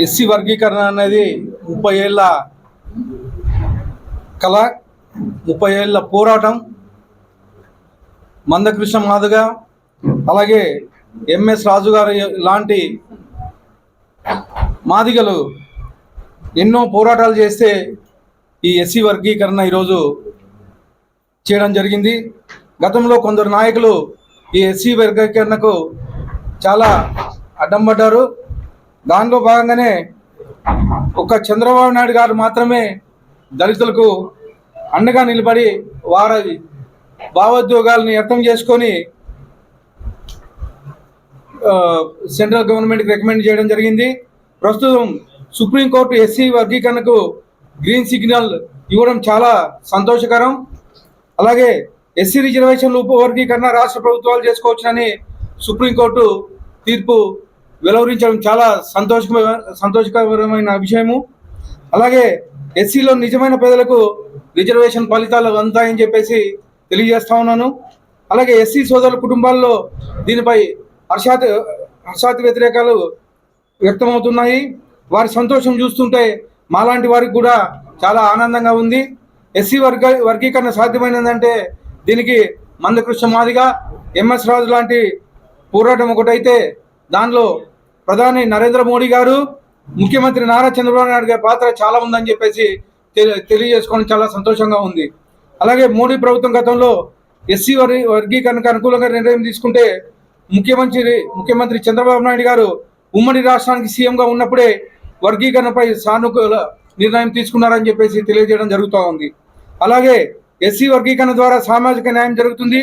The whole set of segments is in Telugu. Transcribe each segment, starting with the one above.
ఎస్సీ వర్గీకరణ అనేది 30 ఏళ్ళ కళ, 30 ఏళ్ళ పోరాటం. మందకృష్ణ మాదిగ, అలాగే ఎంఎస్ రాజు గారు లాంటి మాదిగలు ఎన్నో పోరాటాలు చేస్తే ఈ ఎస్సీ వర్గీకరణ ఈరోజు చేయడం జరిగింది. గతంలో కొందరు నాయకులు ఈ ఎస్సీ వర్గీకరణకు చాలా అడ్డం పడ్డారు. దానిలో భాగంగానే ఒక చంద్రబాబు నాయుడు గారు మాత్రమే దళితులకు అండగా నిలబడి వారి భావోద్వేగాలని అర్థం చేసుకొని సెంట్రల్ గవర్నమెంట్కి రికమెండ్ చేయడం జరిగింది. ప్రస్తుతం సుప్రీంకోర్టు ఎస్సీ వర్గీకరణకు గ్రీన్ సిగ్నల్ ఇవ్వడం చాలా సంతోషకరం. అలాగే ఎస్సీ రిజర్వేషన్లు ఉపవర్గీకరణ రాష్ట్ర ప్రభుత్వాలు చేసుకోవచ్చునని సుప్రీంకోర్టు తీర్పు వెలువరించడం చాలా సంతోషకరమైన విషయము. అలాగే ఎస్సీలో నిజమైన పేదలకు రిజర్వేషన్ ఫలితాలు అందుతాయని చెప్పేసి తెలియజేస్తా ఉన్నాను. అలాగే ఎస్సీ సోదరుల కుటుంబాల్లో దీనిపై హర్షాతి వ్యతిరేకాలు వ్యక్తమవుతున్నాయి. వారి సంతోషం చూస్తుంటే మాలాంటి వారికి కూడా చాలా ఆనందంగా ఉంది. ఎస్సీ వర్గీకరణ సాధ్యమైనదంటే దీనికి మందకృష్ణ మాదిగ, ఎంఎస్ రాజు లాంటి పోరాటం ఒకటైతే దానిలో ప్రధాని నరేంద్ర మోడీ గారు, ముఖ్యమంత్రి నారా చంద్రబాబు నాయుడు గారి పాత్ర చాలా ఉందని చెప్పేసి తెలియజేసుకోవడం చాలా సంతోషంగా ఉంది. అలాగే మోడీ ప్రభుత్వం గతంలో ఎస్సీ వర్గీకరణకు అనుకూలంగా నిర్ణయం తీసుకుంటే ముఖ్యమంత్రి చంద్రబాబు నాయుడు గారు ఉమ్మడి రాష్ట్రానికి సీఎంగా ఉన్నప్పుడే వర్గీకరణపై సానుకూల నిర్ణయం తీసుకున్నారని చెప్పేసి తెలియజేయడం జరుగుతూ ఉంది. అలాగే ఎస్సీ వర్గీకరణ ద్వారా సామాజిక న్యాయం జరుగుతుంది,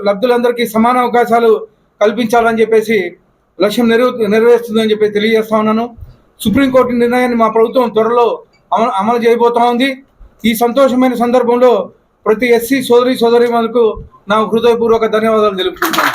లబ్ధులందరికీ సమాన అవకాశాలు కల్పించాలని చెప్పేసి లక్ష్యం నెరవేరుస్తుందని చెప్పి తెలియజేస్తా ఉన్నాను. సుప్రీంకోర్టు నిర్ణయాన్ని మా ప్రభుత్వం త్వరలో అమలు చేయబోతా ఉంది. ఈ సంతోషమైన సందర్భంలో ప్రతి ఎస్సీ సోదరీమణులకు నా హృదయపూర్వక ధన్యవాదాలు తెలుపుతున్నాను.